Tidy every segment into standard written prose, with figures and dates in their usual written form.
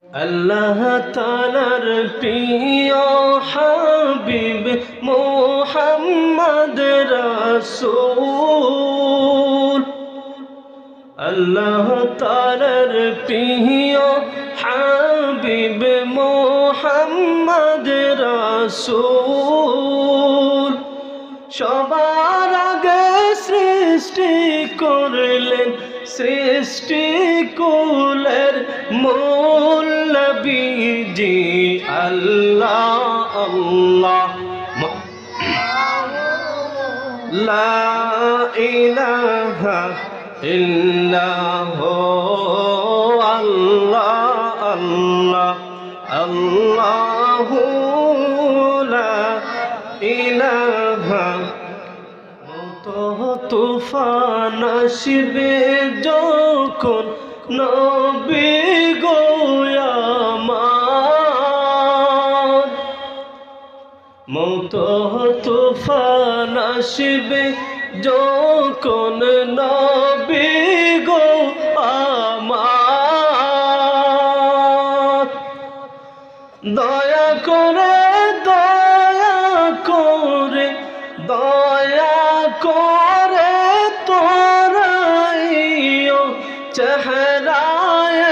আল্লাহ তাআলার প্রিয় হাবিব মুহাম্মদ রাসূল। আল্লাহ তাআলার প্রিয় হাবিব মুহাম্মদ রাসূল। সবার আগে সৃষ্টি করলেন সৃষ্টি কুলের মূল নবীজি। আল্লাহ আল্লাহ লা ইলাহা ইল্লাহু আল্লাহ আল্লাহ আল্লাহু লা ইলাহা। তুফান আসবে যখন নবী গো আমার, মত তুফান আসবে যখন নবী গো আমার। দয়া করে দয়া করে দয়া করে তোরাইও চেহারায়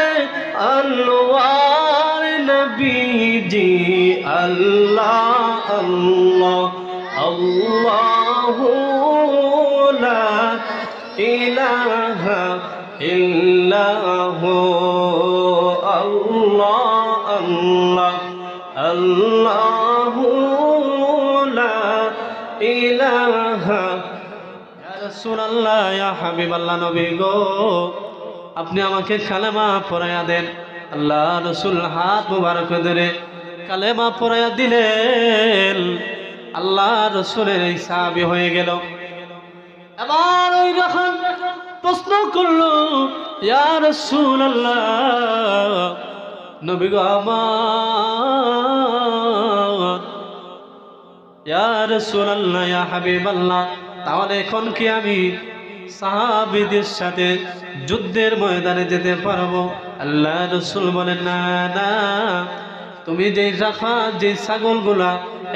আনোয়ার নবীজি। আল্লাহ আল্লাহ আল্লাহু লা ইলাহা ইল্লাহু আল্লাহ আল্লাহ আল্লাহু লা ইলাহা। ইয়া রাসূলুল্লাহ ইয়া হাবিবাল্লাহ, নবী গো আপনি আমাকে কালেমা পড়াইয়া দেন। আল্লাহ রাসূল হাত মুবারক ধরে কালেমা পড়াইয়া দিলেন। আল্লাহ রাসূলের এই সাহাবী হয়ে গেল। এবার ওই রকম প্রশ্ন করলো, ইয়া রাসূলুল্লাহ, নবী গো আমার, ইয়া রাসূলুল্লাহ ইয়া হাবিবাল্লাহ, তাহলে এখন কি আমি সাহাবীদের সাথে যুদ্ধের ময়দানে যেতে পারবো? আল্লাহ রাসূল বলেন, না না, তুমি যে রাখা যে ছাগলগুলা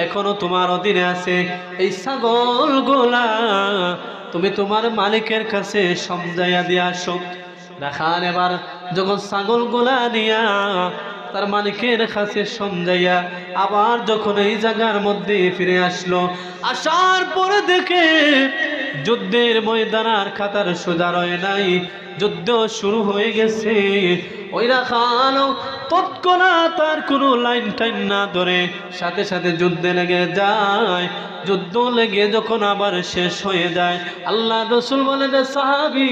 এখনো তোমার অধীনে আছে, এই ছাগলগুলা তুমি তোমার মালিকের কাছে সমঝাইয়া দিয়ে আসো। রাখাল এবার যখন ছাগলগুলা নিয়া তার মালিকের কাছে সমঝাইয়া আবার যখন এই জায়গার মধ্যে ফিরে আসলো, আসার পরে দেখে যুদ্ধের ময়দান আর কাতার সোজা রয় নাই, যুদ্ধ শুরু হয়ে গেছে। ওই রাখাল তৎক্ষণাৎ তার কোনো লাইন টাইন না ধরে সাথে সাথে যুদ্ধে লেগে যায়। যুদ্ধ লেগে যখন আবার শেষ হয়ে যায়, আল্লাহ রাসূল বলেন, সাহাবী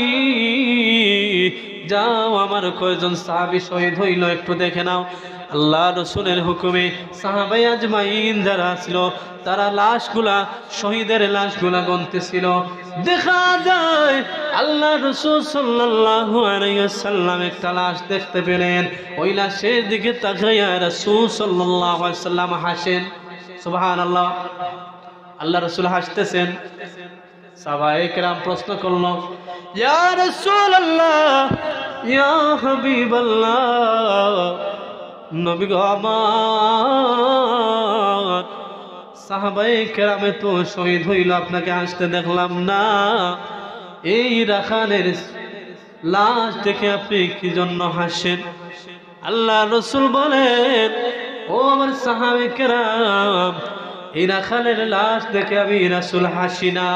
যাও, আমার কয়জন সাহাবী শহীদ হইল একটু দেখে নাও। আল্লাহ রাসূলের হুকুমে সাহাবায়ে আজমাইন যারা ছিল তারা লাশগুলা, শহীদের লাশগুলা গুনতেছিল। দেখা যায় আল্লাহ রাসূল সাল্লাল্লাহু আলাইহি ওয়াসাল্লাম একটা লাশ দেখতে পেলেন। ওই লাশের দিকে তাকাইয়া রাসূল সাল্লাল্লাহু আলাইহি ওয়াসাল্লাম হাসেন। সুবহানাল্লাহ, আল্লাহ রাসূল হাসতেছেন। সাহাবায়ে কেরাম প্রশ্ন করলো, ইয়া রাসূলুল্লাহ ইয়া হাবিবাল্লাহ, নবী গো আমার, সাহাবায়ে কেরামে তো শহীদ হইল, আপনাকে হাসতে দেখলাম না। এই রাখালের লাশ দেখে আপনি কি জন্য হাসেন? আল্লাহ রাসূল বলেন, ও আমার সাহাবায়ে কেরাম, এই রাখালের লাশ দেখে আমি রাসূল হাসি না,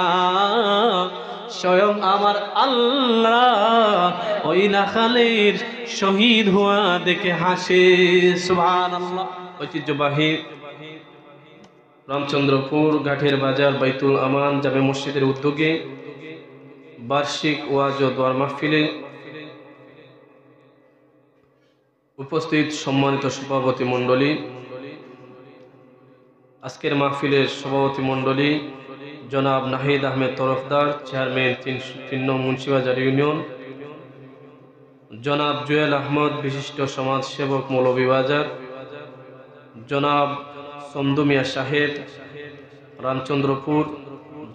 স্বয়ং আমার আল্লাহ ওই রাখালের শহীদ হওয়া দেখে হাসে। সুবহানাল্লাহ। ঐতিহ্যবাহী রামচন্দ্রপুর ঘাটের বাজার বাইতুল আমান জামে মসজিদের উদ্যোগে বার্ষিক ওয়াজ ও দোয়া মাহফিলে উপস্থিত সম্মানিত সভাপতি মণ্ডলী, আজকের মাহফিলের সভাপতি মণ্ডলী জনাব নাহিদ আহমেদ তরফদার, চেয়ারম্যান ৩ নং মুন্সিবাজার ইউনিয়ন, জনাব জুয়েল আহমদ বিশিষ্ট সমাজসেবক মৌলভীবাজার, জনাব চন্দু মিয়া সাহেব রামচন্দ্রপুর,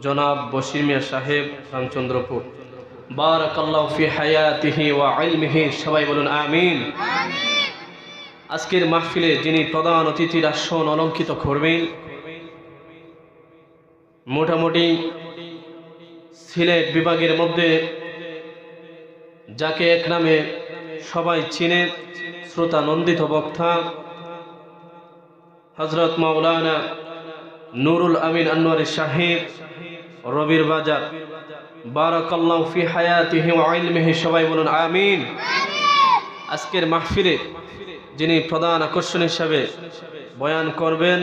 জনাব বশির মিয়া সাহেব রামচন্দ্রপুর। বারাকাল্লাহু ফি হায়াতিহি ওয়া ইলমিহি, সবাই বলুন আমিন। আজকের মাহফিলে যিনি প্রধান অতিথির আসন অলঙ্কিত করবেন, মোটামুটি সিলেট বিভাগের মধ্যে যাকে এক নামে সবাই চিনে, শ্রোতা নন্দিত বক্তা হযরত মাওলানা নুরুল আমিন আনোয়ারী সাহেব রবির বাজার, বারাকাল্লাহু ফি হায়াতিহি ওয়া ইলমিহি, সবাই বলুন আমিন। আজকের মাহফিলে যিনি প্রধান আকর্ষণ হিসাবে বয়ান করবেন,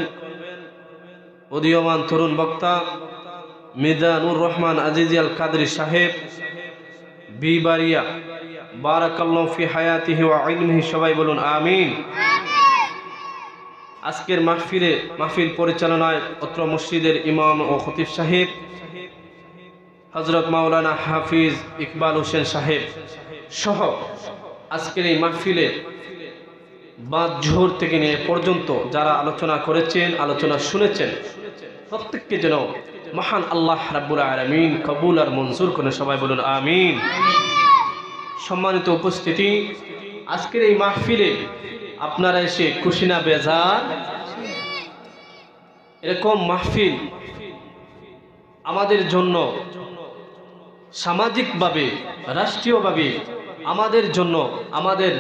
উদীয়মান তরুণ বক্তা মিজানুর রহমান আজিজি আল কাদরি সাহেব বিবারিয়া, বারাকাল্লাহু ফি হায়াতিহি ওয়া ইলমিহি, সবাই বলুন আমিন। আজকের মাহফিল পরিচালনায় অত্র মসজিদের ইমাম ও খতিব সাহেব হযরত মাওলানা হাফিজ ইকবাল হোসেন সাহেব সহ আজকের এই মাহফিলে বাদ জোহর থেকে নিয়ে পর্যন্ত যারা আলোচনা করেছেন, আলোচনা শুনেছেন, প্রত্যেককে যেন মহান আল্লাহ রাব্বুল আলামিন কবুল আর মঞ্জুর করে, সবাই বলুন আমিন। সম্মানিত উপস্থিতি, আজকের এই মাহফিলে আপনারা এসে খুশি না বেজার? এরকম মাহফিল আমাদের জন্য সামাজিকভাবে, রাষ্ট্রীয়ভাবে, আমাদের জন্য, আমাদের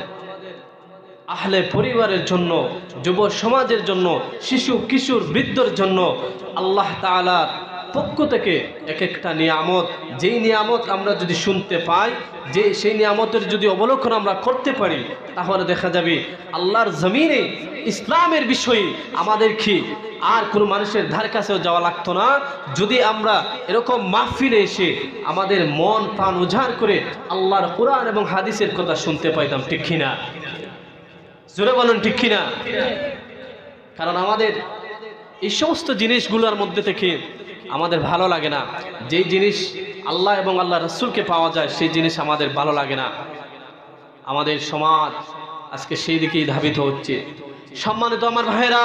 আহলে পরিবারের জন্য, যুব সমাজের জন্য, শিশু কিশোর বৃদ্ধর জন্য আল্লাহ তাআলার পক্ষ থেকে এক একটা নিয়ামত, যেই নিয়ামত আমরা যদি শুনতে পাই, সেই নিয়ামতের যদি অবলোকন আমরা করতে পারি, তাহলে দেখা যাবে আল্লাহর জমিনে ইসলামের বিষয়ে আমাদের কি আর কোনো মানুষের ধার কাছেও যাওয়া লাগতো না, যদি আমরা এরকম মাহফিলে এসে আমাদের মন প্রাণ উজাড় করে আল্লাহর কোরআন এবং হাদিসের কথা শুনতে পাইতাম। ঠিক কিনা? জোরে বলুন ঠিক কিনা? কারণ আমাদের এই সমস্ত জিনিসগুলোর মধ্যে থেকে আমাদের ভালো লাগে না। যেই জিনিস আল্লাহ এবং আল্লাহ রাসূলকে পাওয়া যায়, সেই জিনিস আমাদের ভালো লাগে না। আমাদের সমাজ আজকে সেই দিকেই ধাবিত হচ্ছে। সম্মানিত আমার ভাইরা,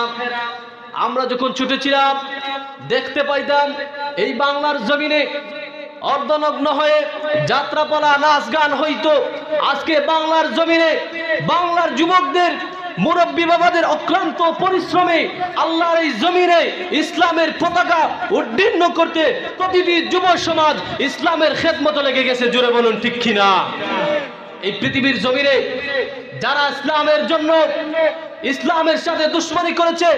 আমরা যখন ছোট ছিলাম দেখতে পাইতাম এই বাংলার জমিনে অর্ধনগ্ন হয়ে যাত্রাপালা, নাচ গান হইতো। আজকে বাংলার জমিনে বাংলার যুবকদের, মুরব্বী বাবাদের অক্লান্ত পরিশ্রমে আল্লাহর এই জমিনে ইসলামের পতাকা উড্ডীন করতে প্রতিটি যুব সমাজ ইসলামের খেদমতে লেগে গেছে। জোরে বলুন ঠিক কিনা? এই পৃথিবীর জমিনে যারা ইসলামের জন্য, ইসলামের সাথে দুশমনী করেছে,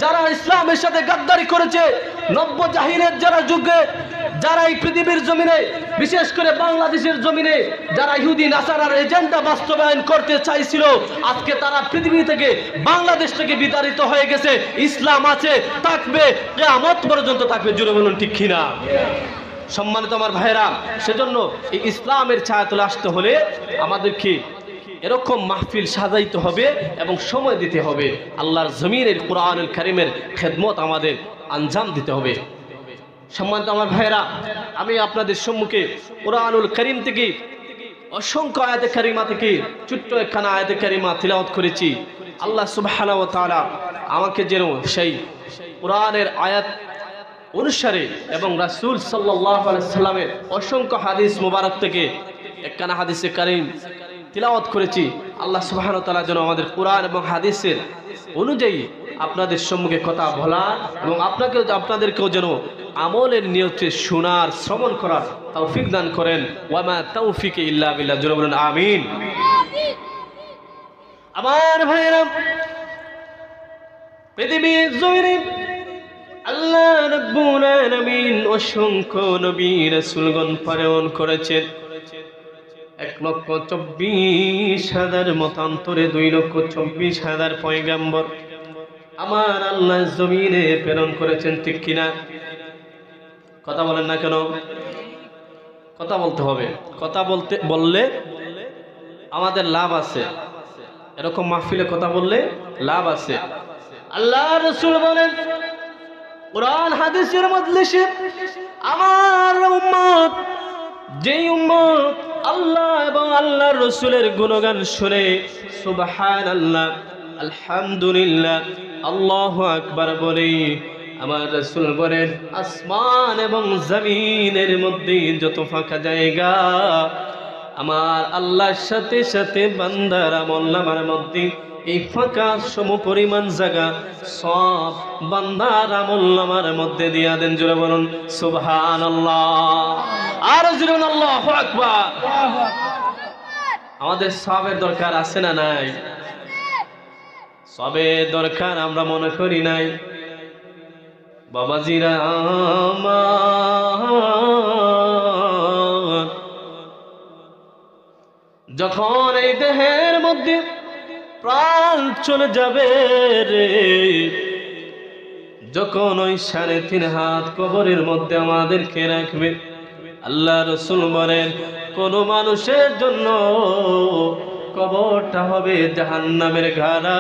যারা ইসলামের সাথে গাদ্দারি করেছে, নব্য জাহিরের যারা যুগে, যারা এই পৃথিবীর জমিনে, বিশেষ করে বাংলাদেশের জমিনে যারা ইহুদি নাসারার এজেন্ডা বাস্তবায়ন করতে চাইছিল, আজকে তারা পৃথিবী থেকে, বাংলাদেশ থেকে বিতাড়িত হয়ে গেছে। ইসলাম আছে, থাকবে, কিয়ামত পর্যন্ত থাকবে। জোরে বলুন ঠিক কিনা? সম্মানিত আমার ভাইরা, সেজন্য এই ইসলামের ছায়াতলে আসতে হলে আমাদেরকে এরকম মাহফিল সাজাইতে হবে এবং সময় দিতে হবে। আল্লাহর জমিনের কোরআনুল কারীমের খেদমত আমাদের আঞ্জাম দিতে হবে। সম্মানিত আমার ভাইরা, আমি আপনাদের সম্মুখে কোরআনুল কারীম থেকে অসংখ্য আয়াতে কারিমা থেকে ছোট্ট একখানা আয়াতে কারিমা তিলাওয়াত করেছি। আল্লাহ সুবহানাহু ওয়া তাআলা আমাকে যেন সেই কোরআনের আয়াত অনুসারে এবং রাসূল সাল্লাল্লাহু আলাইহি সাল্লামের অসংখ্য হাদিস মুবারক থেকে একখানা হাদিসে কারীম তিলাওয়াত করেছি, আল্লাহ সুবহানাহু ওয়া তাআলা যেন আমাদের কোরআন এবং হাদিসের অনুযায়ী আপনাদের সম্মুখে কথা বলার এবং আপনাদেরকেও যেন আমলের নিয়তে শোনার, শ্রবণ করার তৌফিক দান করেন। ওয়ামা তাওফিক ইল্লা বিল্লাহ। জোরে বলুন আমিন। আমার ভাইরা, পৃথিবীর জমিনে আল্লাহ রাব্বুল আলামিন অসংখ্য নবী রাসূলগণ প্রেরণ করেছেন। 1,24,000 মতান্তরে 2,24,000 পয়গম্বর আমার আল্লাহ জমিনে প্রেরণ করেছেন। ঠিক কিনা? কথা বলেন না কেন? কথা বলতে হবে। কথা বললে আমাদের লাভ আছে। এরকম মাহফিলে কথা বললে লাভ আছে। আল্লাহ রাসূল বলেন কোরআন হাদিসের মজলিসে, আমার উম্মত, যেই উম্মত আল্লাহ এবং আল্লাহর রাসূলের গুণগান শুনে সুবহানাল্লাহ, আলহামদুলিল্লাহ, আল্লাহু আকবার বলে, আমার রাসূল বলেন আসমান এবং জমিনের মধ্যে যত ফাঁকা জায়গা, আমার আল্লাহর সাথে সাথে বান্দার আমলনামার মধ্যে এই ফাঁকা সম পরিমাণ জায়গা সব বান্দার আমলনামার মধ্যে দিয়া দেন। জোরে বলুন সুবহানাল্লাহ, আর জোরে বলুন আল্লাহু আকবার। আমাদের সবের দরকার আছে না নাই? সবের দরকার আমরা মনে করি নাই। বাবাজিরা আমার, যখন এই দেহের মধ্যে প্রাণ চলে যাবে রে, যখন ওই 3.5 হাত কবরের মধ্যে আমাদেরকে রাখবে, আল্লাহ রাসূল বলেন কোন মানুষের জন্য কবরটা হবে জাহান্নামের গাড়া,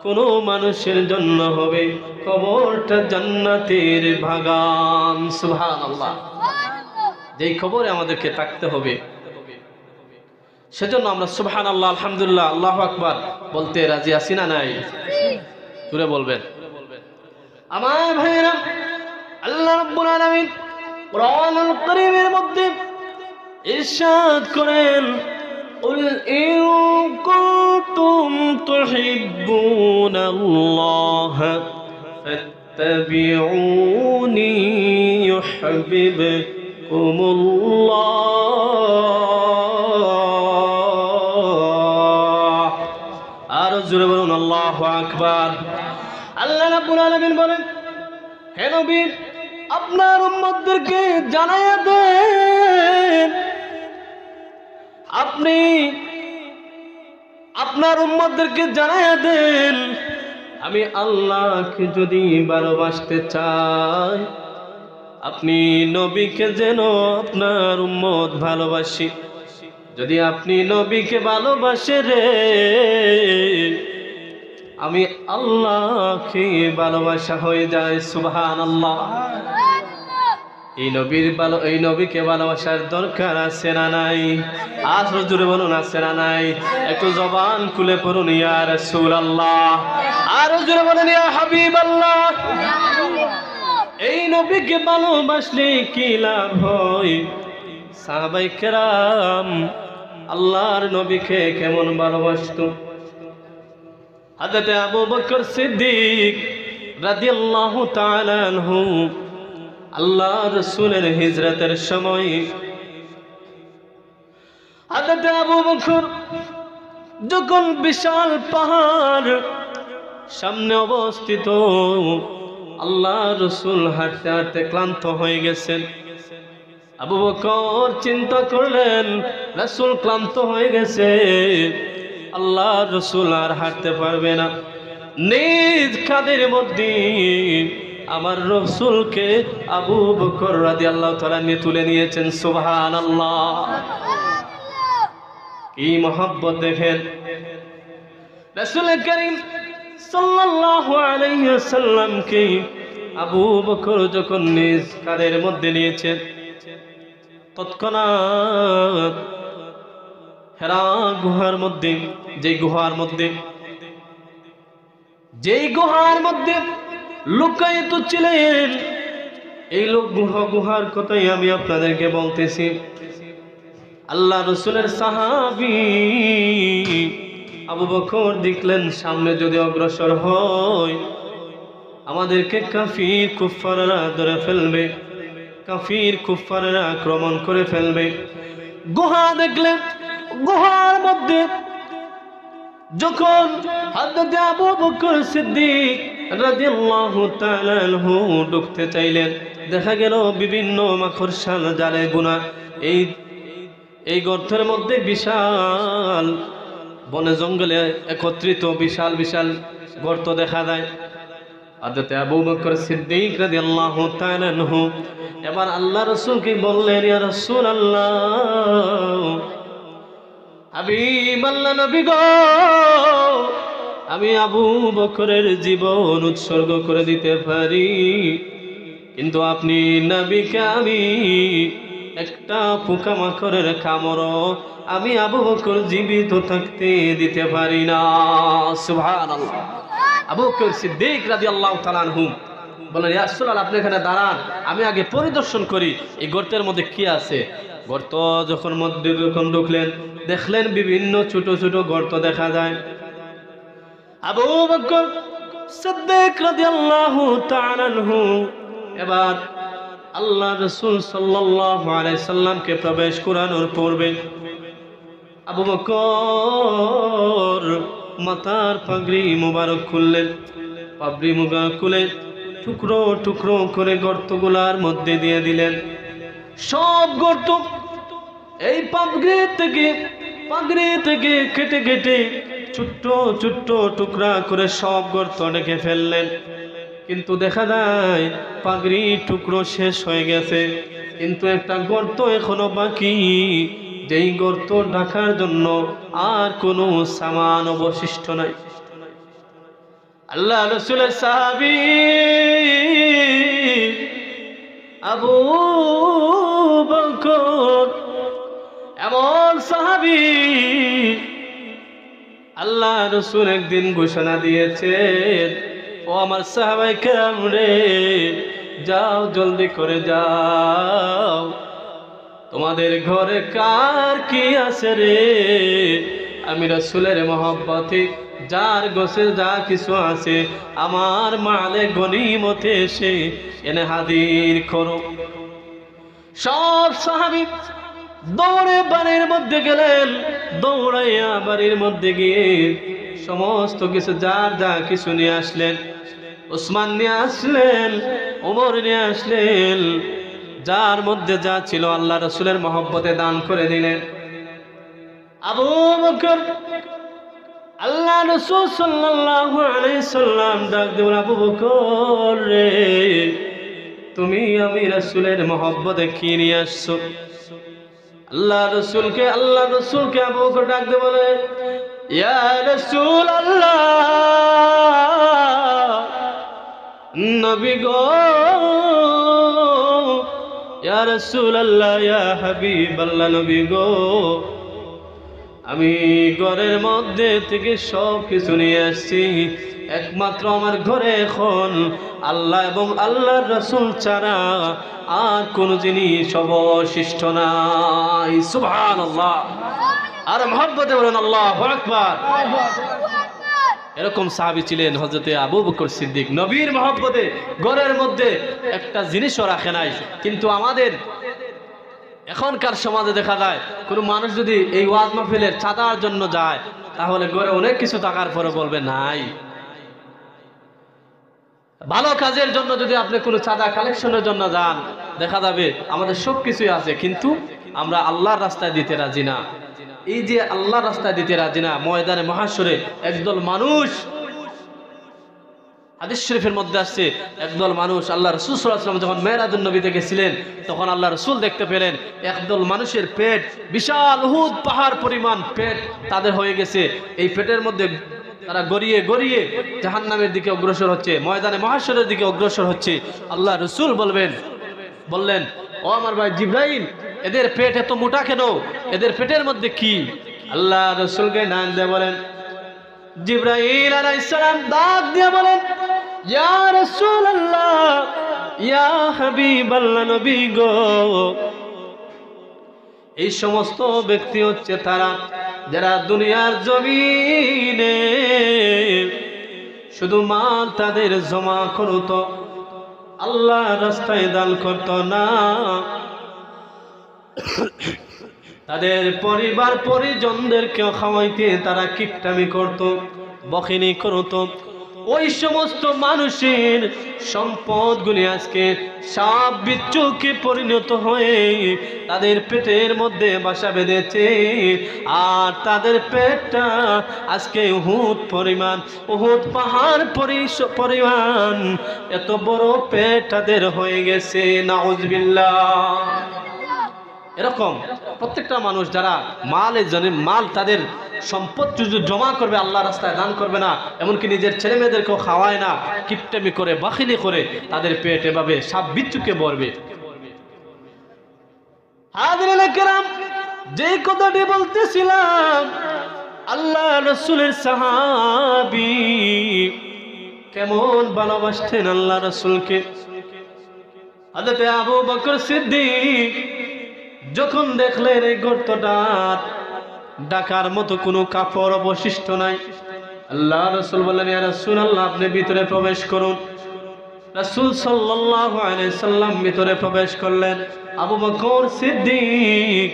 কোন মানুষের জন্য হবে কবরটা জান্নাতের বাগান। সুবহানাল্লাহ। যেই কবরে আমাদেরকে থাকতে হবে, সেজন্য আমরা সুবহানাল্লাহ, আলহামদুলিল্লাহ, আল্লাহু আকবার বলতে রাজি আছি না নাই? জোরে বলবেন। আমার ভাইরা, আল্লাহ রাব্বুল আলামিন কুরআনুল কারীমের মধ্যে ইরশাদ করেন, قل إن كنتم تحبون الله فاتبعوني يحببكم الله। আর জোরে বলুন আল্লাহু আকবার। আল্লাহ রাব্বুল আলামিন বলেন, হে নবী আপনার উম্মতদেরকে জানায়া দেন, আপনি আপনার উম্মতদেরকে জানায়া দেন, আমি আল্লাহকে যদি ভালোবাসতে চাই, আপনি নবীকে যেন আপনার উম্মত ভালোবাসি। যদি আপনি নবীকে ভালোবাসে রে, আমি আল্লাহকে ভালোবাসা হয়ে যায়। সুবহানাল্লাহ। এই নবীকে ভালোবাসার দরকার আছে না নাই? আজ জোরে বলুন আছে না নাই? একটু জবান খুলে পড়ুন ইয়া রাসূলুল্লাহ, আর জোরে বলেন ইয়া হাবিবাল্লাহ। এই নবীকে ভালোবাসলে কি লাভ হয়? সাহাবায়ে কেরাম আল্লাহর নবীকে কেমন ভালোবাসতো? হযরত আবু বকর সিদ্দিক রাদিয়াল্লাহু তাআলা আনহু আল্লাহ রাসূলের হিজরতের সময় হযরত আবু বকর যখন বিশাল পাহাড় সামনে অবস্থিত, আল্লাহ রাসূল হাঁটতে হাঁটতে ক্লান্ত হয়ে গেছেন। আবু বকর চিন্তা করলেন রাসূল ক্লান্ত হয়ে গেছে, আল্লাহ রাসূল আর হাঁটতে পারবে না। নিজ কাঁধের মধ্যে আমার রাসূলকে আবু বকর রাদিয়াল্লাহু তাআলা নিয়ে তুলে নিয়েছেন। সুবহানাল্লাহ। কি মহব্বত দেখেন। রাসূল করিম সাল্লাল্লাহু আলাইহি ওয়াসাল্লামকে আবু বকর যখন নিজ কাঁধের মধ্যে নিয়েছেন, তৎক্ষণাৎ হেরা গুহার মধ্যে, যেই গুহার মধ্যে লুকায়িত ছিলেন, এই লোক গুহার কথাই আমি আপনাদেরকে বলতেছি। আল্লাহ রাসূলের সাহাবী আবু বকর দেখলেন সামনে যদি অগ্রসর হয় আমাদেরকে কাফির কুফাররা ধরে ফেলবে, কাফির কুফাররা আক্রমণ করে ফেলবে। গুহা দেখলেন, গুহার মধ্যে যখন হযরত আবু বকর সিদ্দিক রাদিয়াল্লাহু তাআলা আনহু ঢুকতে চাইলেন, দেখা গেল বিভিন্ন মাকড়সার জালে বুনা এই গর্তের মধ্যে বিশাল বনে জঙ্গলে একত্রিত বিশাল বিশাল গর্ত দেখা যায়। হযরত আবু বকর সিদ্দিক রাদিয়াল্লাহু তাআলা আনহু এবার আল্লাহ রাসূলকে বললেন, ইয়া রাসূলুল্লাহ, হাবিব আল্লাহ নবী গো, আমি আবু বকরের জীবন উৎসর্গ করে দিতে পারি, কিন্তু আপনি নবীকে আমি একটা পোকামাকড়ের কামড়ও আমি আবু বকর জীবিত থাকতে দিতে পারি না। সুবহানাল্লাহ। আবু বকর সিদ্দিক রাদিয়াল্লাহু তাআলা আনহু বলেন, ইয়া রাসূলুল্লাহ, আপনি এখানে দাঁড়ান, আমি আগে পরিদর্শন করি এই গর্তের মধ্যে কি আছে। গর্ত যখন মধ্যে যখন ঢুকলেন দেখলেন বিভিন্ন ছোট ছোট গর্ত দেখা যায়। আবু বকর সিদ্দিক রাদিয়াল্লাহু তাআলা আনহু এবার আল্লাহ রাসূল সাল্লাল্লাহু আলাইহি সাল্লামকে প্রবেশ করানোর পূর্বে আবু বকর মাথার পাগড়ি মুবারক খুললেন। পাগড়ি মুবারক খুলে টুকরো টুকরো করে গর্তগুলার মধ্যে দিয়ে দিলেন। সব গর্ত এই পাগড়ি থেকে কেটে কেটে ছোট্ট ছোট্ট টুকরা করে সব গর্ত ডেকে ফেললেন। কিন্তু দেখা যায় পাগড়ি টুকরো শেষ হয়ে গেছে, কিন্তু একটা গর্ত এখনো বাকি, যেই গর্ত ঢাকার জন্য আর কোনো সামান অবশিষ্ট নাই। আল্লাহ রাসূলের সাহাবী আবু বকর এমন সাহাবী, আল্লাহ রাসূল একদিন ঘোষণা দিয়েছেন, ও আমার সাহাবায়ে কেরাম রে, যাও জলদি করে যাও, তোমাদের ঘরে কার কি আছে রে? আমি রাসূলের মহব্বতে যার গোছে যা কিছু আছে আমার মালে গনিমতে এসে এনে হাজির করো। সব সাহাবী দৌড়ে বাড়ির মধ্যে গেলেন, দৌড়াইয়া বাড়ির মধ্যে গিয়ে সমস্ত কিছু যার যা কিছু নিয়ে আসলেন। উসমান নিয়ে আসলেন, ওমর নিয়ে আসলেন, যার মধ্যে যা ছিল আল্লাহ রাসূলের মহব্বতে দান করে দিলেন। আবু বকর আল্লাহ রাসূল সাল্লাল্লাহু আলাইহি সাল্লাম ডাক দিলেন, আবু বকর রে, তুমি আমি রাসূলের মহব্বতে কি নিয়ে আসছো? আল্লাহ রাসূলকে আবু বকর ডাক দিয়ে বলে, ইয়া রাসূল আল্লাহ, নবী গো, ইয়া রাসূল আল্লাহ, ইয়া হাবিব আল্লাহ, নবী গো, আমি ঘরের মধ্যে থেকে সব কিছু নিয়ে আসছি, একমাত্র আমার ঘরে এখন আল্লাহ এবং আল্লাহর রাসূল ছাড়া আর কোন জিনিস অবশিষ্ট নাই। সুবহানাল্লাহ। আর মহব্বতে বলেন আল্লাহু আকবার। এরকম সাহাবী ছিলেন হযরতে আবু বকর সিদ্দিক। নবীর মহব্বতে ঘরের মধ্যে একটা জিনিসও রাখে নাই। কিন্তু আমাদের এখনকার সমাজে দেখা যায় কোনো মানুষ যদি এই ওয়াজ মাহফিলের চাঁদার জন্য যায়, তাহলে ঘরে অনেক কিছু টাকার পরে বলবে নাই। ভালো কাজের জন্য যদি আপনি কোনো চাঁদা কালেকশনের জন্য যান, দেখা যাবে আমাদের সব কিছুই আছে, কিন্তু আমরা আল্লাহর রাস্তায় দিতে রাজি না। এই যে আল্লাহর রাস্তায় দিতে রাজি না, ময়দানে মহাশরে একদল মানুষ, হাদিস শরীফের মধ্যে আসছে, একদল মানুষ আল্লাহ রাসূল সাল্লাল্লাহু আলাইহি ওয়াসাল্লাম যখন মেরাজুন নবীতে গেছিলেন, তখন আল্লাহ রাসূল দেখতে পেলেন একদল মানুষের পেট বিশাল উহুদ পাহাড় পরিমাণ পেট তাদের হয়ে গেছে। এই পেটের মধ্যে তারা গড়িয়ে গড়িয়ে জাহান্নামের দিকে অগ্রসর হচ্ছে, ময়দানে মহাশরের দিকে অগ্রসর হচ্ছে। আল্লাহ রাসূল বললেন, ও আমার ভাই জিবরাইল, এদের পেট এত মোটা কেন? এদের পেটের মধ্যে কি? আল্লাহ রাসূলকে ডাক দিয়ে বলেন, জিবরাইল আলাইহিস সালাম ডাক দিয়ে বলেন, ইয়া রাসূলুল্লাহ, ইয়া হাবিবাল্লাহ, নবী গো, এই সমস্ত ব্যক্তি হচ্ছে তারা যারা দুনিয়ার জমিনে শুধু মাল তাদের জমা করত, আল্লাহ রাস্তায় দান করত না, তাদের পরিবার পরিজনদেরকেও খাওয়াইতে তারা কিপটামি করত, বখিনি করত। ওই সমস্ত মানুষের সম্পদগুলি আজকে সাপ বিচ্ছুকে পরিণত হয়ে তাদের পেটের মধ্যে বাসা বেঁধেছে, আর তাদের পেটটা আজকে উহুদ পাহাড় পরিমাণ এত বড় পেট তাদের হয়ে গেছে। নাউজুবিল্লাহ। এরকম প্রত্যেকটা মানুষ যারা মাল তাদের সম্পদ জমা করবে, আল্লাহ রাস্তায় দান করবে না, এমনকি নিজের ছেলে মেয়েদেরকেও খাওয়ায় না, কিপটামি করে বাখিলি করে, তাদের পেট এভাবে সাপ বিচ্ছুকে ভরবে। হাজিরিনে কেরাম, যে কথাটি বলতেছিলাম, আল্লাহ রাসূলের সাহাবী কেমন ভালোবাসতেন আল্লাহ রাসূলকে। হযরত আবু বকর সিদ্দিক যখন দেখলেন এই গর্তটা ঢাকার মতো কোনো কাপড় অবশিষ্ট নাই, আল্লাহ রাসূল বললেন, ইয়া রাসূলুল্লাহ, আপনি ভিতরে প্রবেশ করুন। রাসূল সাল্লাল্লাহু আলাইহি সাল্লাম ভিতরে প্রবেশ করলেন। আবু বকর সিদ্দিক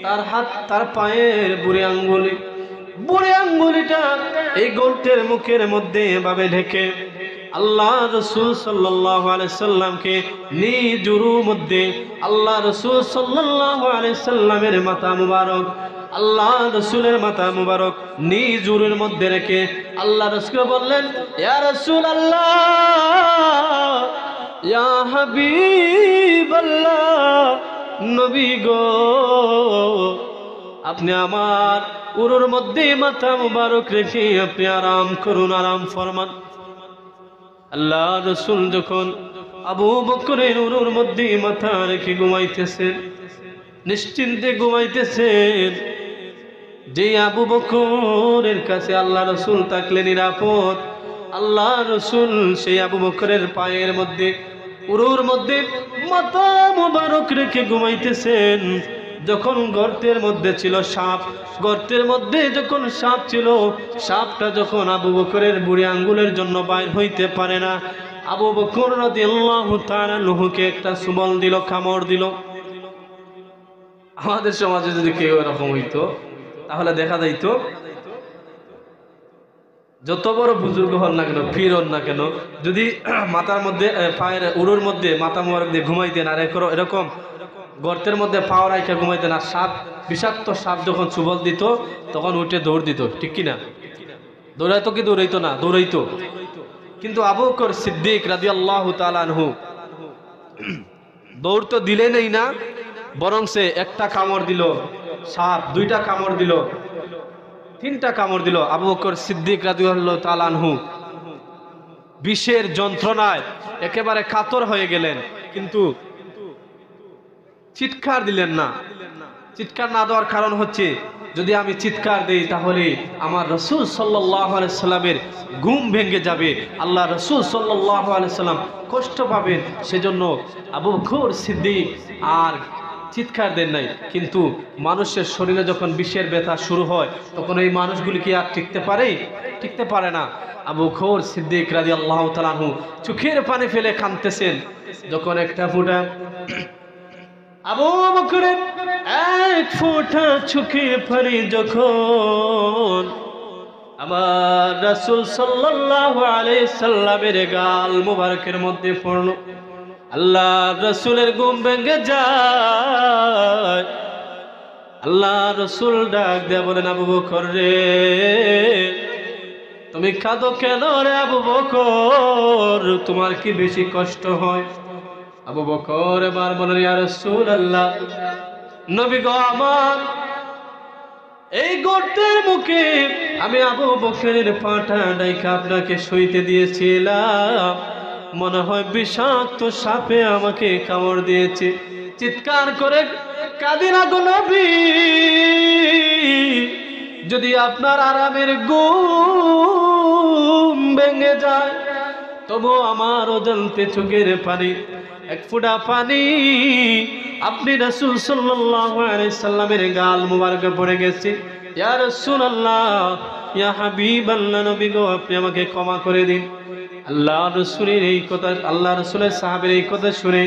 তার হাত, তার পায়ের বুড়ি আঙ্গুলিটা এই গর্তের মুখের মধ্যে এভাবে ঢেকে আল্লাহ রাসূল সাল্লাল্লাহু আলাইহি সাল্লামকে নিজ উরুর মধ্যে, আল্লাহ রাসূল সাল্লাল্লাহু আলাইহি সাল্লামের মাথা মুবারক, আল্লাহ রাসূলের মাথা মুবারক নিজ উরুর মধ্যে রেখে আল্লাহ রাসূল বললেন, ইয়া রাসূলুল্লাহ, ইয়া হাবিবাল্লাহ, নবী গো, আপনি আমার উরুর মধ্যে মাথা মুবারক রেখে আপনি আরাম করুন, আরাম ফরমান। আল্লাহ রাসূল যখন আবু বকরের উরুর মধ্যে মাথা রেখে ঘুমাইতেছেন, নিশ্চিন্তে ঘুমাইতেছেন, যে আবু বকরের কাছে আল্লাহ রাসূল থাকলে নিরাপদ, আল্লাহ রাসূল সেই আবু বকরের পায়ের মধ্যে, উরুর মধ্যে মাথা মুবারক রেখে ঘুমাইতেছেন। যখন গর্তের মধ্যে ছিল সাপ, গর্তের মধ্যে যখন সাপ ছিল, সাপটা যখন আবু বকরের বুড়ি আঙ্গুলের জন্য বাইর হইতে পারে না, আবু বকর রাদিয়াল্লাহু তাআলা আনহুকে একটা সুবল দিল, কামড় দিল। আমাদের সমাজে যদি কেউ এরকম হইতো তাহলে দেখা যাইতো যত বড় বুজুর্গ হন না কেন, পীর হন না কেন, যদি মাথার মধ্যে, পায়ের উরুর মধ্যে মাথা মোবারক দিয়ে ঘুমাইতেন আর এরকম গর্তের মধ্যে পাও রাইখা ঘুমাইতেন, আর সাপ, বিষাক্ত সাপ যখন সুবল দিত তখন উঠে দৌড় দিত, ঠিক কিনা? দৌড়াইতো কি দৌড়াইতো না? দৌড়াইতো। কিন্তু আবু বকর সিদ্দিক রাদিয়াল্লাহু তাআলা আনহু দৌড় তো দিলেনই না, বরং সে একটা কামড় দিল সাপ, দুইটা কামড় দিল, তিনটা কামড় দিল। আবু বকর সিদ্দিক রাদিয়াল্লাহু তাআলা আনহু বিষের যন্ত্রণায় একেবারে কাতর হয়ে গেলেন, কিন্তু চিৎকার দিলেন না। চিৎকার না দেওয়ার কারণ হচ্ছে, যদি আমি চিৎকার দেই তাহলে আমার রাসূল সাল্লাল্লাহু আলাইহি সাল্লামের ঘুম ভেঙে যাবে, আল্লাহ রাসূল সাল্লাল্লাহু আলাইহি সাল্লাম কষ্ট পাবেন। সেজন্য আবু বকর সিদ্দিক আর চিৎকার দেন নাই। কিন্তু মানুষের শরীরে যখন বিষের ব্যথা শুরু হয় তখন এই মানুষগুলি কি আর টিকতে পারে? টিকতে পারে না। আবু বকর সিদ্দিক রাদিয়াল্লাহু তাআলা আনহু চোখের পানি ফেলে কাঁদতেছেন। যখন একটা ফোঁটা আবু বকরের এক ফোঁটা চোখের পানি যখন আমার রাসূল সাল্লাল্লাহু আলাইহি সাল্লামের গাল মুবারকের মধ্যে পড়ল, আল্লাহ রাসূলের ঘুম ভেঙে যায়। আল্লাহ রাসূল ডাক দিয়ে বলেন, আবু বকর রে, তুমি কাঁদো কেন রে আবু বকর? তোমার কি বেশি কষ্ট হয়? আবু বকর এবার বলেন, ইয়া রাসূলুল্লাহ, নবী গো আমার, এই গর্তের মুখে আমি আবু বকরের পাটা ডাইকা আপনাকে সইতে দিয়েছিলাম, মনে হয় বিষাক্ত সাপে আমাকে কামড় দিয়েছে। চিৎকার করে কাঁদি না গো নবী, যদি আপনার আরামের ঘুম ভেঙে যায় তবু আমার অজান্তে চোখের পানি, এক ফোঁটা পানি আপনি রাসূল সাল্লাল্লাহু আলাইহি সাল্লামের গাল মুবারকে পড়ে গেছে। ইয়া রাসূলুল্লাহ, ইয়া হাবিবাল্লাহ, নবী গো, আপনি আমাকে ক্ষমা করে দিন। আল্লাহ রাসূলের এই কথা, আল্লাহ রাসূলের সাহাবীর এই কথা শুনে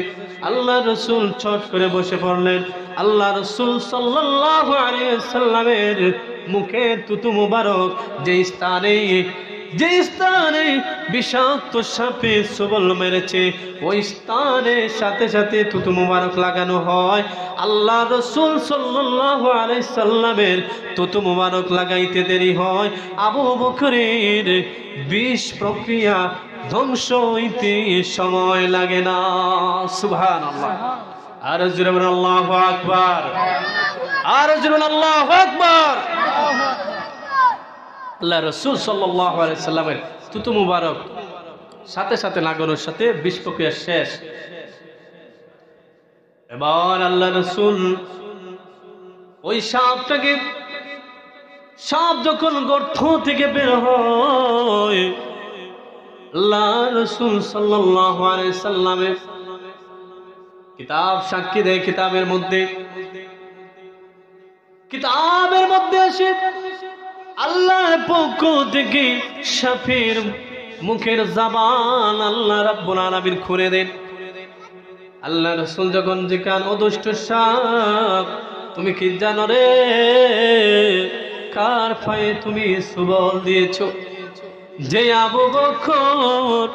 আল্লাহ রাসূল চট করে বসে পড়লেন। আল্লাহ রাসূল সাল্লাল্লাহু আলাইহি সাল্লামের মুখে থুতু মুবারক যে স্থানে বিষাক্ত সাপে সবল মেরেছে, ওই স্থানে সাথে সাথে থুতু মুবারক লাগানো হয়। আল্লাহ রাসূল সাল্লাল্লাহু আলাইহি সাল্লামের থুতু মুবারক লাগাইতে দেরি হয়, আবু বকরের বিষ প্রক্রিয়া ধ্বংস হইতে সময় লাগে না। সুবহানাল্লাহ। আর জোরে বলেন আল্লাহু আকবার, আর জোরে বলেন আল্লাহু আকবার। আল্লাহ রাসূল সাল্লাল্লাহু আলাইহি সাল্লামের থুতু মুবারক সাথে সাথে লাগানোর সাথে বিষ প্রক্রিয়া শেষ। এবার আল্লাহ রাসূল ওই সাপ যখন গর্ত থেকে বের হয়, আল্লাহ রাসূল সাল্লাল্লাহু আলাইহি সাল্লামের কিতাব সাক্ষী দেয়, কিতাবের মধ্যে কিতাবের মধ্যে আসে আল্লাহর পক্ষ থেকে সাপের মুখের জবান আল্লাহ রাব্বুল আলামিন খুলে দেন। আল্লাহ রাসূল যখন জিজ্ঞাসা, ও দুষ্ট সাপ, তুমি কি জানো রে কার পায়ে তুমি সুবল দিয়েছো? যে আবু বকর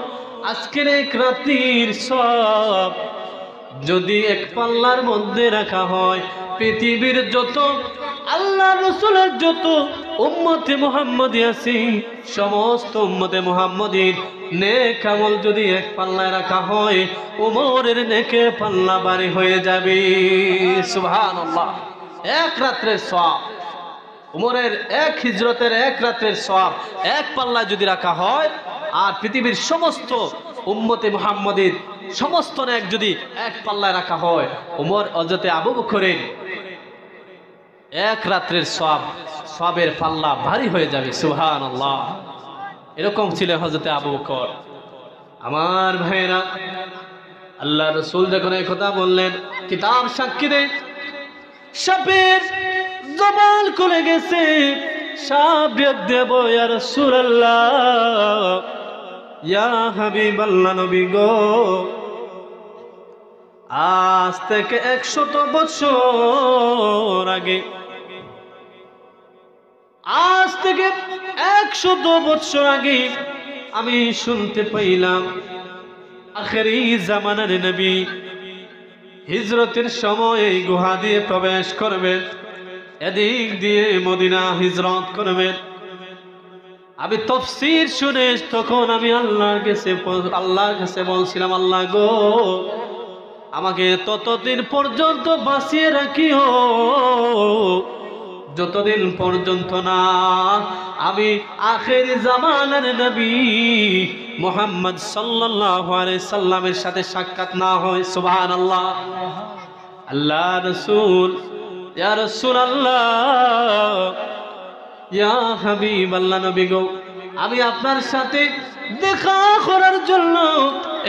আজকের এক রাত্রির সব যদি এক পাল্লার মধ্যে রাখা হয়, পৃথিবীর যত আল্লাহ রাসূলের যত উম্মতে মুহাম্মদী আছে, সমস্ত উম্মতে মুহাম্মদীর নেক আমল যদি এক পাল্লায় রাখা হয়, ওমরের নেকের পাল্লা ভারী হয়ে যাবে। সুবহানাল্লাহ। এক রাত্রের সওয়াব, উমরের এক হিজরতের এক রাত্রের সওয়াব এক পাল্লায় যদি রাখা হয়, আর পৃথিবীর সমস্ত উম্মতে মুহাম্মদীর সমস্ত নেক যদি এক পাল্লায় রাখা হয়, উমর হযরতে আবু বকরের এক রাত্রের সওয়াবের পাল্লা ভারী হয়ে যাবে। সুবহানাল্লাহ। এরকম ছিল হযরতে আবু বকর। আমার ভাইরা, আল্লাহ রাসূল যখন এই কথা বললেন, কিতাব সাক্ষী দেয় সাপের জবান খুলে গেছে। সাপ দেব, ইয়া রাসূলুল্লাহ, ইয়া হাবিবাল্লাহ, নবী গো, আজ থেকে 100 বছর আগে, আজ থেকে 100 বছর আগে আমি শুনতে পাইলাম আখেরি জামানার নবী হিজরতের সময় এই গুহা দিয়ে প্রবেশ করবেন, এদিক দিয়ে মদিনা হিজরত করবেন। আমি তাফসীর শুনে তখন আমি আল্লাহর কাছে বলছিলাম, আল্লাহ গো, আমাকে ততদিন পর্যন্ত বাঁচিয়ে রাখিও যতদিন পর্যন্ত না আমি আখেরি জামানার নবী মুহাম্মদ সাল্লাল্লাহু আলাইহি সাল্লামের সাথে সাক্ষাৎ না হয়। সুবহানাল্লাহ। আল্লাহ রাসূল, ইয়া রাসূলুল্লাহ, ইয়া হাবিবাল্লাহ, নবী গো, আমি আপনার সাথে দেখা করার জন্য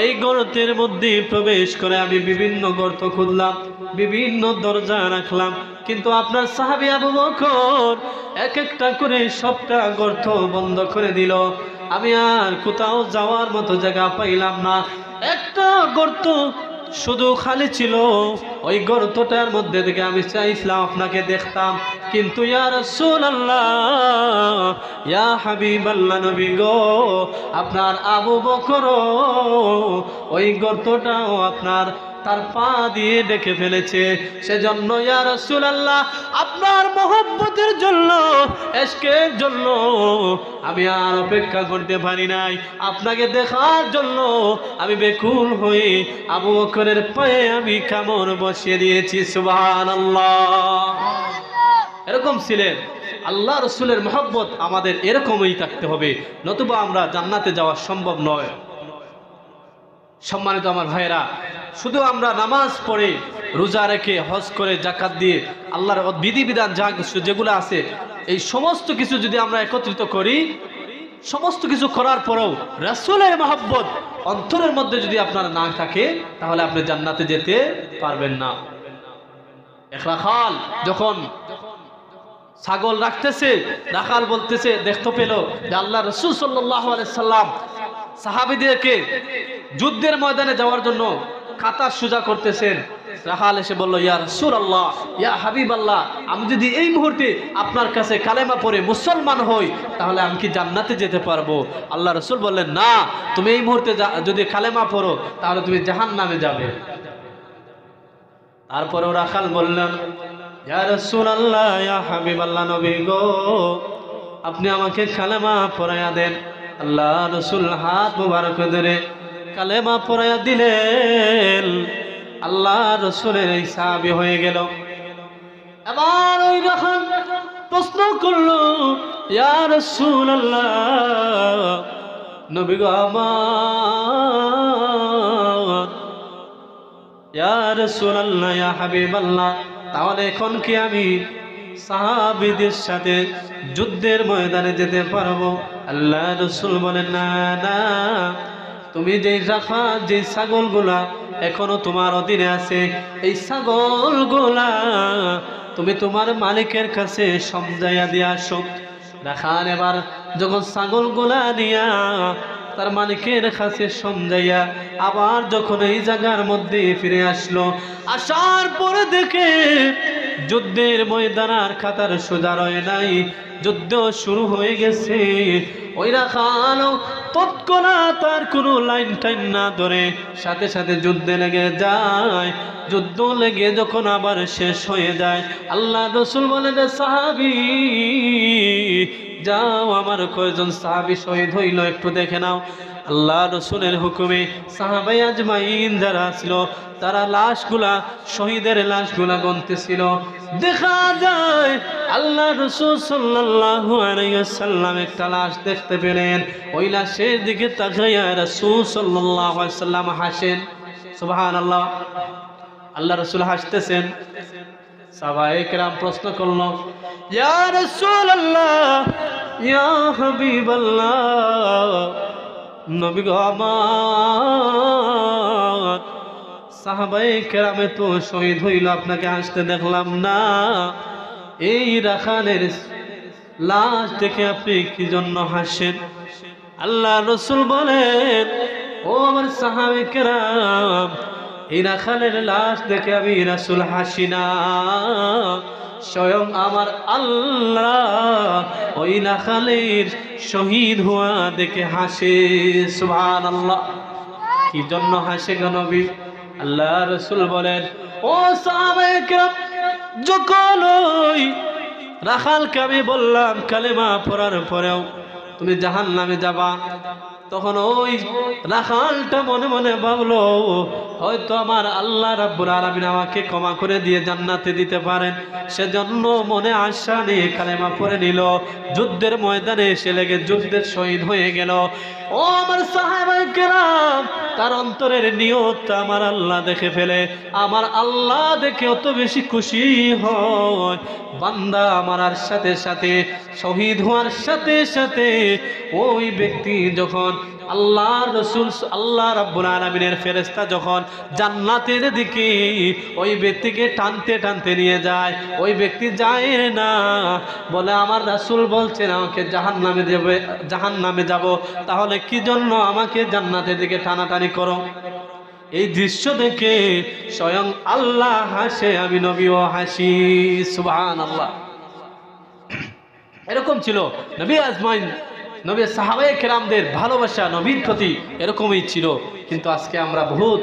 এই গর্তের মধ্যে প্রবেশ করে আমি বিভিন্ন গর্ত খুঁজলাম, বিভিন্ন দরজা রাখলাম, কিন্তু আপনার সাহাবী আবু বকর এক একটা করে সবটা গর্ত বন্ধ করে দিল। আমি আর কোথাও যাওয়ার মতো জায়গা পাইলাম না। একটা গর্ত শুধু খালি ছিল, ওই গর্তটার মধ্যে থেকে আমি চাইছিলাম আপনাকে দেখতাম, কিন্তু ইয়া রাসূলুল্লাহ, ইয়া হাবিবাল্লাহ, নবী গো, আপনার আবু বকর ওই গর্তটাও আপনার তার পা দিয়ে ডেকে ফেলেছে। সেজন্য ইয়া রাসূলুল্লাহ, আপনার মহব্বতের জন্য, ইশকের জন্য আমি আর অপেক্ষা করতে পারি নাই। আপনাকে দেখার জন্য আমি বেকুল হয়ে আবু বকরের পায়ে আমি কামড় বসিয়ে দিয়েছি। সুবহানাল্লাহ। এরকম ছিলেন আল্লাহ রাসূলের মহব্বত আমাদের এরকমই থাকতে হবে, নতুবা আমরা জান্নাতে যাওয়া সম্ভব নয়। সম্মানিত আমার ভাইরা, শুধু আমরা নামাজ পড়ে, রোজা রেখে, হজ করে, যাকাত দিয়ে, আল্লাহর বিধিবিধান যা কিছু যেগুলো আছে, এই সমস্ত কিছু যদি আমরা একত্রিত করি, সমস্ত কিছু করার পরেও রাসূলের মহব্বত অন্তরের মধ্যে যদি আপনার না থাকে, তাহলে আপনি জান্নাতে যেতে পারবেন না। এক রাখাল যখন ছাগল রাখতেছে, রাখাল বলতেছে, দেখতে পেল যে আল্লাহ রাসূল সাল্লাল্লাহু আলাইহি সাল্লাম সাহাবীদেরকে যুদ্ধের ময়দানে যাওয়ার জন্য কাতার সোজা করতেছেন। রাখাল এসে বলল, ইয়া রাসূলুল্লাহ, ইয়া হাবিবাল্লাহ, আমি যদি এই মুহূর্তে আপনার কাছে কালেমা পড়ে মুসলমান হই, তাহলে আমি কি জান্নাতে যেতে পারবো? আল্লাহ রাসূল বললেন, না, তুমি এই মুহূর্তে যদি কালেমা পড়ো তাহলে তুমি জাহান্নামে যাবে। তারপরেও রাখাল বললেন, ইয়া রাসূলুল্লাহ, ইয়া হাবিবাল্লাহ, নবী গো, আপনি আমাকে কালেমা পড়াইয়া দেন। আল্লাহ রাসূল হাত মুবারক ধরে কালেমা পড়াইয়া দিলেন। আল্লাহ রাসূলের এই সাহাবী হয়ে গেল। এবার ওই রাখাল প্রশ্ন করলো, ইয়া রাসূলুল্লাহ, নবী গো আমার, ইয়া রাসূলুল্লাহ, ইয়া হাবিবাল্লাহ, তাহলে এখন কি আমি সাহাবীদের সাথে যুদ্ধের ময়দানে যেতে পারবো? আল্লাহ রাসূল বলেন, না না, তুমি যে ছাগলগুলা এখনো তোমার অধীনে আছে, এই ছাগলগুলা তুমি তোমার মালিকের কাছে সমঝাইয়া দিয়ে আসো। রাখাল এবার যখন ছাগলগুলা নিয়া তার মালিকের কাছে সমঝাইয়া আবার যখন এই জায়গার মধ্যে ফিরে আসলো, আসার পরে দেখে যুদ্ধের ময়দান আর খাতার সোজা রয়ে নাই, যুদ্ধ শুরু হয়ে গেছে। ওই রাখাল তৎক্ষণাৎ তার কোনো লাইন টাইন না ধরে সাথে সাথে যুদ্ধে লেগে যায়। যুদ্ধ লেগে যখন আবার শেষ হয়ে যায়, আল্লাহ রসুল বলেন, সাহাবী যাও, আমার কয়জন সাহাবী শহীদ হইল একটু দেখে নাও। আল্লাহ রসুলের হুকুমে সাহাবায়ে আজমাইন যারা ছিল তারা লাশগুলা, শহীদের লাশগুলা গুনতেছিল। দেখা যায় আল্লাহ রসুল সাল্লাল্লাহু আলাইহি ওয়াসাল্লাম একটা লাশ দেখতে পেলেন। ওই লাশের দিকে তাকাইয়া রাসূল সাল্লাল্লাহু আলাইহি ওয়াসাল্লাম হাসেন। সুবহানাল্লাহ, আল্লাহ রসুল হাসতেছেন। সাহাবায়ে কেরাম প্রশ্ন করলো, ইয়া রাসূলুল্লাহ, ইয়া হাবিবাল্লাহ, নবী গো আমার, সাহাবায়ে কেরামে তো শহীদ হইল, আপনাকে হাসতে দেখলাম না। এই রাখালের লাশ দেখে আপনি কি জন্য হাসেন? আল্লাহ রসুল বলেন, ও আমার সাহাবায়ে কেরাম, এই রাখালের লাশ দেখে আমি রাসূল হাসি না, স্বয়ং আমার আল্লাহ ওই রাখালের শহীদ হওয়া দেখে হাসে। সুবহানাল্লাহ। কি জন্য হাসে গো নবী? আল্লাহ রসুল বলেন, ও সাহাবায়ে কেরাম, যখন ওই রাখালকে আমি বললাম কালেমা পড়ার পরেও তুমি জাহান্নামে যাবা, তখন ওই রাখালটা মনে মনে ভাবলো, হয়তো আমার আল্লাহ রাব্বুল আলামিন আমাকে ক্ষমা করে দিয়ে জান্নাতে দিতে পারেন, সেজন্য মনে আশা নিয়ে কালেমা পড়ে নিল। যুদ্ধের ময়দানে এসে লেগে যুদ্ধের শহীদ হয়ে গেল। ও আমার সাহাবায়ে কেরাম, তার অন্তরের নিয়তটা আমার আল্লাহ দেখে ফেলে। আমার আল্লাহ দেখে অত বেশি খুশি হয়, বান্দা আমার আর সাথে সাথে শহীদ হওয়ার সাথে সাথে ওই ব্যক্তি যখন আল্লাহ রসুল, আল্লাহ রাব্বুল আলামিনের ফেরেশতা যখন জান্নাতের দিকে ওই ব্যক্তিকে টানতে টানতে নিয়ে যায়, ওই ব্যক্তি যায় না, বলে আমার রাসূল বলছেন আমাকে জাহান্নামে যাবে, জাহান্নামে যাব, তাহলে কি জন্য আমাকে জান্নাতের দিকে টানাটানি করো? এই দৃশ্য দেখে স্বয়ং আল্লাহ হাসে, আমি নবীও হাসি। সুবহানাল্লাহ। এরকম ছিল নবী আজমাইন, নবী সাহাবায়ে কেরামদের ভালোবাসা নবীর প্রতি এরকমই ছিল। কিন্তু আজকে আমরা বহুত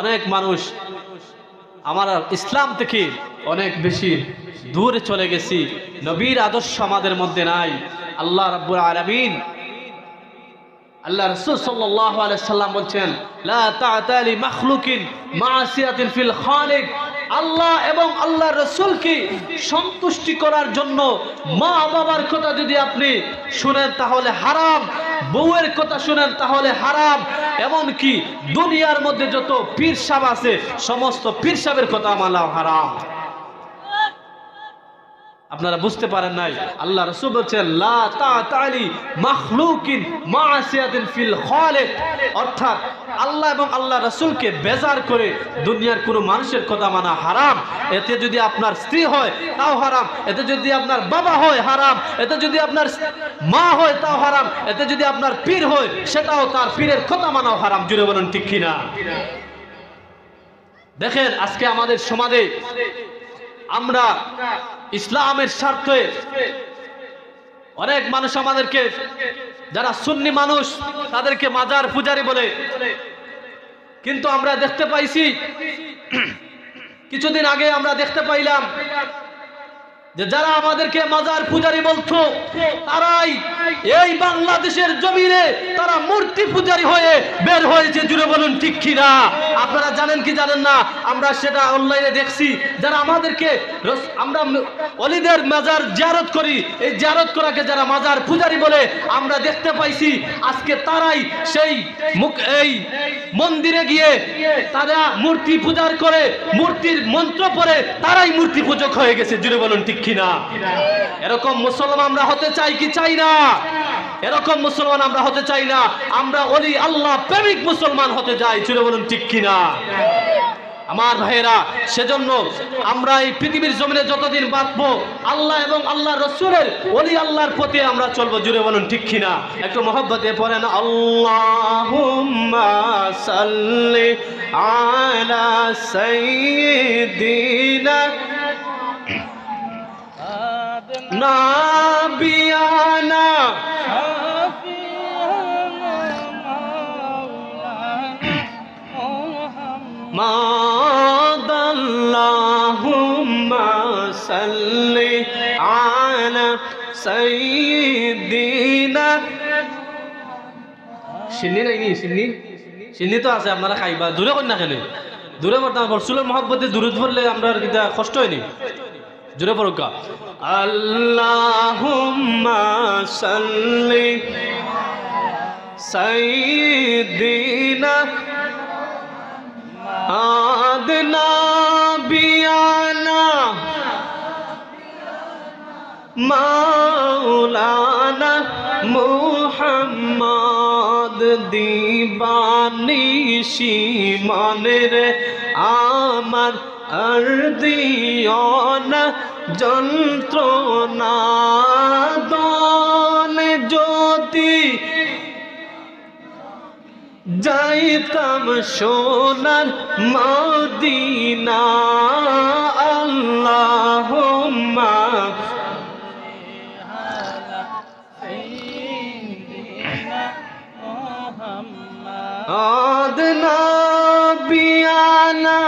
অনেক মানুষ আমার ইসলাম থেকে অনেক বেশি দূরে চলে গেছি, নবীর আদর্শ আমাদের মধ্যে নাই। আল্লাহ রাব্বুল আলামিন, আল্লাহ রাসূল সাল্লাল্লাহু আলাইহি সাল্লাম বলছেন, লা তা'তা লি মাখলুকিন মা'সিয়াতিন ফিল খালিক। আল্লাহ এবং আল্লাহ রাসূলকে সন্তুষ্টি করার জন্য মা বাবার কথা যদি আপনি শুনেন তাহলে হারাম, বউয়ের কথা শুনেন তাহলে হারাম, এমনকি দুনিয়ার মধ্যে যত পীর সাহেব আছে সমস্ত পীর সাহেবের কথা মানা হারাম। আপনারা বুঝতে পারেন নাই, আল্লাহ রাসূল বলেন লা তা'তা লি মাখলুকিন মা'সিয়াতিন ফিল খালিক, অর্থাৎ আল্লাহ এবং আল্লাহ রাসূলকে বেজার করে দুনিয়ার কোনো মানুষের কথা মানা হারাম। এতে যদি আপনার স্ত্রী হয় তাও হারাম, এতে যদি আপনার বাবা হয় হারাম, এতে যদি আপনার মা হয় তাও হারাম, এতে যদি আপনার পীর হয় সেটাও তার পীরের কথা মানাও হারাম। জুড়ে বলেন ঠিক কিনা? দেখেন আজকে আমাদের সমাজে আমরা ইসলামের স্বার্থে অনেক মানুষ আমাদেরকে, যারা সুন্নি মানুষ তাদেরকে মাজার পূজারী বলে, কিন্তু আমরা দেখতে পাইছি কিছুদিন আগে আমরা দেখতে পাইলাম যে যারা আমাদেরকে মাজার পূজারী বলতো তারাই এই বাংলাদেশের জমিনে তারা মূর্তি পূজারী হয়ে বের হয়েছে। জুড়ে বলুন ঠিক কিনা? আপনারা জানেন কি জানেন না, আমরা সেটা অনলাইনে দেখছি। যারা আমাদেরকে, আমরা ওলিদের মাজার জিয়ারত করি, এই জিয়ারত করাকে যারা মাজার পূজারী বলে আমরা দেখতে পাইছি, আজকে তারাই সেই এই মন্দিরে গিয়ে তারা মূর্তি পূজার করে, মূর্তির মন্ত্র পড়ে তারাই মূর্তি পূজক হয়ে গেছে। জুড়ে বলুন ঠিক কিনা? এরকম মুসলমান আমরা হতে চাই কি চাই না? এরকম মুসলমান আমরা হতে চাই না, আমরা ওলি আল্লাহ প্রেমিক মুসলমান হতে চাই। জুড়ে বলুন ঠিক কিনা? আমার ভাইয়েরা, সেজন্য আমরা এই পৃথিবীর জমিনে যতদিন বাঁচবো আল্লাহ এবং আল্লাহ রসুলের ওলি আল্লাহর পথে আমরা চলবো। জুড়ে বলুন ঠিক কিনা? একটু মহব্বতে পড়েন আল্লাহুম্মা সাল্লি আলা সাইয়্যিদিনা নাবিয়ানা আল্লাহুম্মা সাল্লি আলা সাইয়্যিদিনা। সিন্নি নাই নি? সিন্নি তো আছে, আপনারা খাইবা। দূরে কর না কেন? দূরে পড়তাম রসুলের মহব্বতে দূরে পড়লে আমরা কিটা কষ্ট হয়নি? জোরে পড়ুকা। আল্লাহুম্মা সাল্লি সাইয়্যিদিনা আদনা বিয়ানা মাওলানা মুহাম্মদ দিবানিশি মনের আমার আর দিওনা যন্ত্রণা দন জ্যোতি যাইতাম সোনার মদিনা। আল্লাহুম্মা আদনা বিয়ানা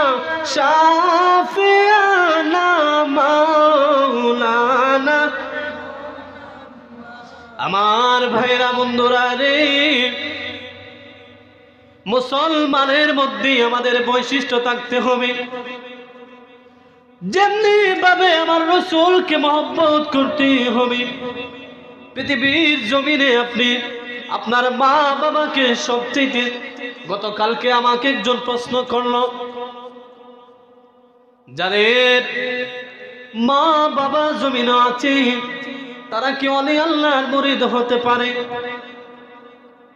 শাফিয়ানা মাওলানা। আমার ভাইরা বন্ধুরা রে, মুসলমানের মধ্যে আমাদের বৈশিষ্ট্য থাকতে হবে। যেমনি ভাবে আমার রাসূলকে মহব্বত করতে হবে। পৃথিবীর জমিনে আপনি আপনার মা বাবাকে সবচেয়ে, গতকালকে আমাকে একজন প্রশ্ন করলো, যাদের মা বাবা জমিনে আছে তারা কি ওলি আল্লাহর মুরিদ হতে পারে?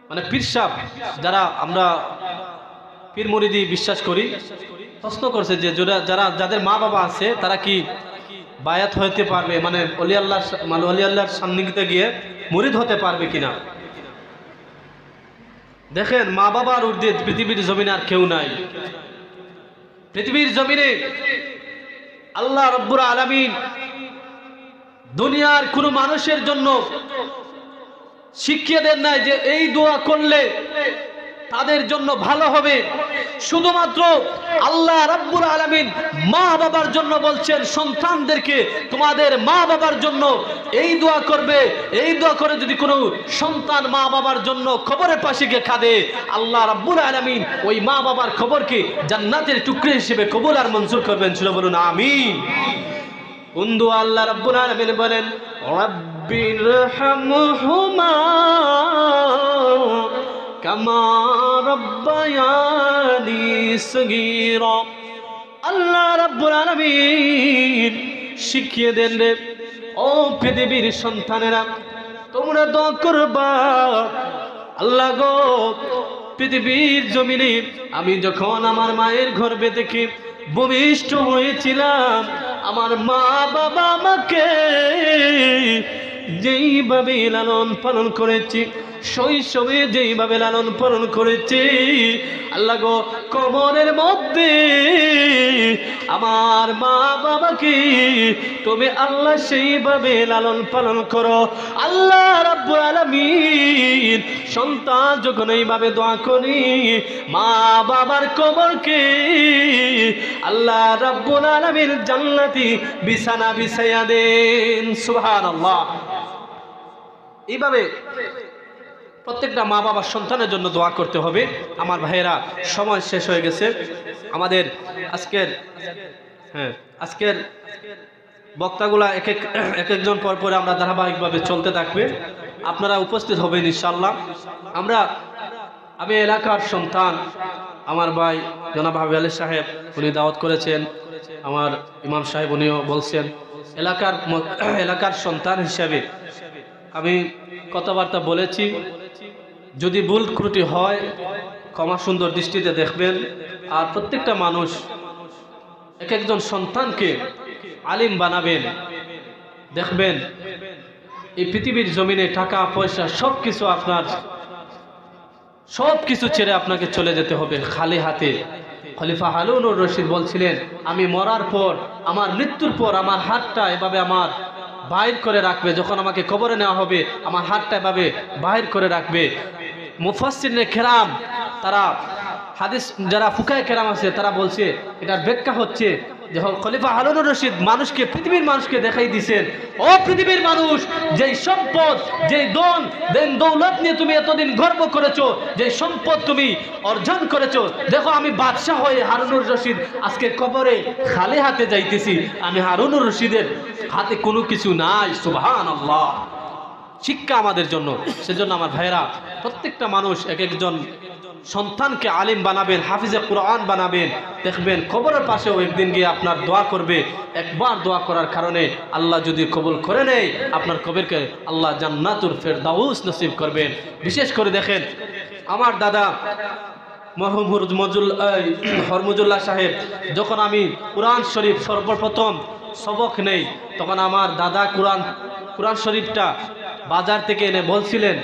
মানে পীর সাহেব, যারা আমরা পীর মুরিদি বিশ্বাস করি, প্রশ্ন করছে যে যাদের মা বাবা আছে তারা কি বায়াত হতে পারবে, মানে ওলি আল্লাহর সান্নিধ্যে গিয়ে মুরিদ হতে পারবে কিনা। দেখেন, মা বাবার ঊর্ধ্বে পৃথিবীর জমিনে আর কেউ নাই। পৃথিবীর জমিনে আল্লাহ রব্বুল আলামিন দুনিয়ার কোনো মানুষের জন্য শিখিয়ে দেন নাই যে এই দোয়া করলে তাদের জন্য ভালো হবে। শুধুমাত্র আল্লাহ রাব্বুল আলামিন মা বাবার জন্য বলছেন সন্তানদেরকে, তোমাদের মা বাবার জন্য এই দোয়া করবে। এই দোয়া করে যদি কোনো সন্তান মা বাবার জন্য কবরের পাশে গিয়ে কাঁদে, আল্লাহ রাব্বুল আলামিন ওই মা বাবার কবরকে জান্নাতের টুকরো হিসেবে কবুল আর মঞ্জুর করবেন। ছিল বলুন আমিন। বন্ধু, আল্লাহ রাব্বুল আলামিন বলেন রব্বিরহামহুমা কামা রাব্বায়ানি সগীরা। আল্লাহ রাব্বুল আলামিন শিখিয়ে দেন রে, ও পৃথিবীর সন্তানেরা, তোমরা দোয়া করবা, আল্লাহ গো পৃথিবীর জমিনে আমি যখন আমার মায়ের গর্ভে থেকে ভূমিষ্ঠ হয়েছিলাম, আমার মা বাবা আমাকে যেইভাবে লালন পালন করেছি, শৈশবে যেইভাবে লালন পালন করেছি, আল্লাহ গো কবরের মধ্যে আমার মা বাবাকে তুমি আল্লাহ সেইভাবে লালন পালন করো। আল্লাহ রাব্বুল আলামিন সন্তান যখন এইভাবে দোয়া করি, মা বাবার কবরকে আল্লাহ রাব্বুল আলামিন জান্নাতি বিছানা বিছাইয়া দেন। সুবহানাল্লাহ। এইভাবে প্রত্যেকটা মা বাবার সন্তানের জন্য দোয়া করতে হবে। আমার ভাইয়েরা, সময় শেষ হয়ে গেছে আমাদের। আজকের বক্তাগুলা এক একজন পর পরে আমরা ধারাবাহিকভাবে চলতে থাকবে, আপনারা উপস্থিত হবেন ইনশাআল্লাহ। আমি এলাকার সন্তান, আমার ভাই জনাব হাবিব আলী সাহেব উনি দাওয়াত করেছেন, আমার ইমাম সাহেব উনিও বলছেন, এলাকার সন্তান হিসেবে আমি কথাবার্তা বলেছি। যদি ভুল ত্রুটি হয় ক্ষমা সুন্দর দৃষ্টিতে দেখবেন। আর প্রত্যেকটা মানুষ এক একজন সন্তানকে আলিম বানাবেন। দেখবেন এই পৃথিবীর জমিনে টাকা পয়সা সবকিছু আপনার সবকিছু ছেড়ে আপনাকে চলে যেতে হবে খালি হাতে। খলিফা হারুনুর রশিদ বলছিলেন, আমি মরার পর, আমার মৃত্যুর পর আমার হাতটা এভাবে আমার বাইর করে রাখবে, যখন আমাকে কবরে নেওয়া হবে আমার হাতটা এভাবে বাইর করে রাখবে। মুফাসসিরিনে কেরাম, তারা হাদিস যারা ফুকায়ে কেরাম আছে তারা বলছে, এটার ব্যাখ্যা হচ্ছে যে খলিফা হারুনুর রশিদ মানুষকে, পৃথিবীর মানুষকে দেখাই দিয়েছেন, ও পৃথিবীর মানুষ, যেই সম্পদ, যেই দেন দৌলত নিয়ে তুমি এতদিন গর্ব করেছো, যে সম্পদ তুমি অর্জন করেছো, দেখো আমি বাদশাহ হয়ে হারুনুর রশিদ আজকে কবরে খালি হাতে যাইতেছি, আমি হারুনুর রশিদের হাতে কোনো কিছু নাই। সুবহানাল্লাহ। শিক্ষা আমাদের জন্য। সেজন্য আমার ভাইরা, প্রত্যেকটা মানুষ এক একজন সন্তানকে আলিম বানাবেন, হাফিজে কুরআন বানাবেন। দেখবেন কবরের পাশেও একদিন গিয়ে আপনার দোয়া করবে। একবার দোয়া করার কারণে আল্লাহ যদি কবুল করে নেয়, আপনার কবরকে আল্লাহ জান্নাতুল ফেরদাউস নসিব করবেন। বিশেষ করে দেখেন আমার দাদা মরহুম হরমুজুল্লাহ সাহেব, যখন আমি কোরআন শরীফ সর্বপ্রথম সবক নেই, তখন আমার দাদা কোরআন শরীফটা বাজার থেকে এনে বলছিলেন,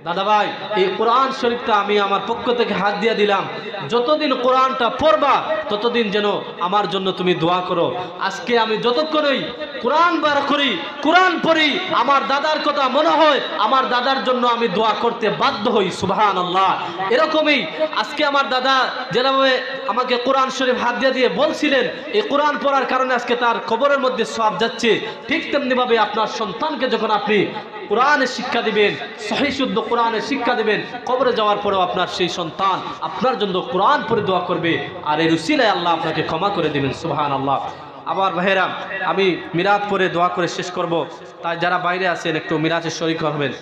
দাদা ভাই এই কোরআন শরীফটা আমি আমার পক্ষ থেকে হাত দিয়ে দিলাম, যতদিন কোরআনটা পড়বা ততদিন যেন আমার জন্য তুমি দোয়া করো। আজকে আমি যতক্ষণই কোরআন বার করি, কোরআন পড়ি, আমার দাদার কথা মনে হয়, আমার দাদার জন্য আমি দোয়া করতে বাধ্য হই। সুবহানাল্লাহ। এরকমই আজকে আমার দাদা যেভাবে আমাকে কোরআন শরীফ হাত দিয়ে বলছিলেন, এই কোরআন পড়ার কারণে আজকে তার কবরের মধ্যে সওয়াব যাচ্ছে, ঠিক তেমনিভাবে আপনার সন্তানকে যখন আপনি কোরআনের শিক্ষা দিবেন, সহিহ শুদ্ধ কোরআনের শিক্ষা দিবেন, কবরে যাওয়ার পরেও আপনার সেই সন্তান আপনার জন্য কোরআন পড়ে দোয়া করবে, আর এর উসিলায় আল্লাহ আপনাকে ক্ষমা করে দিবেন। সুবহানাল্লাহ। আবার ভাইরা, আমি মিলাদ পড়ে দোয়া করে শেষ করব, তাই যারা বাইরে আছেন একটু মিলাদে শরীক হবেন।